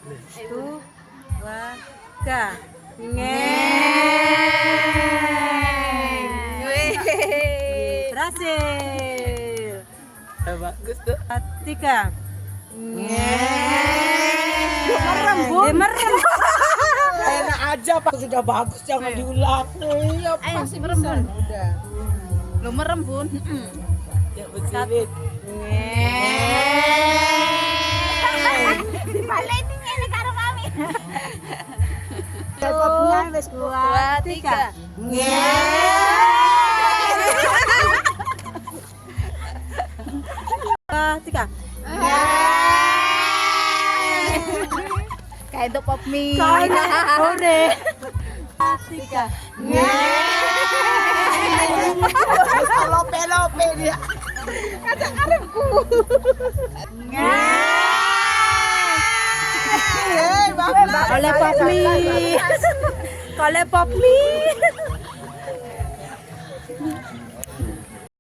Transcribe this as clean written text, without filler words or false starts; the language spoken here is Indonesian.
Satu, dua, tiga. Berhasil. Bagus tuh. Tiga. Merem, Bu. Merem. Enak aja Pak, sudah bagus jangan diulang. Iya, Ayo masih merem, Bun. udah. Lo merem, Bun. Ya bersilit. Dibalik ini karo mami. Dua, tiga. Dua, tiga. Kayak itu pop mie. Udah. Tiga. Lope-lope dia. Oleh pop mie. Oleh pop mie.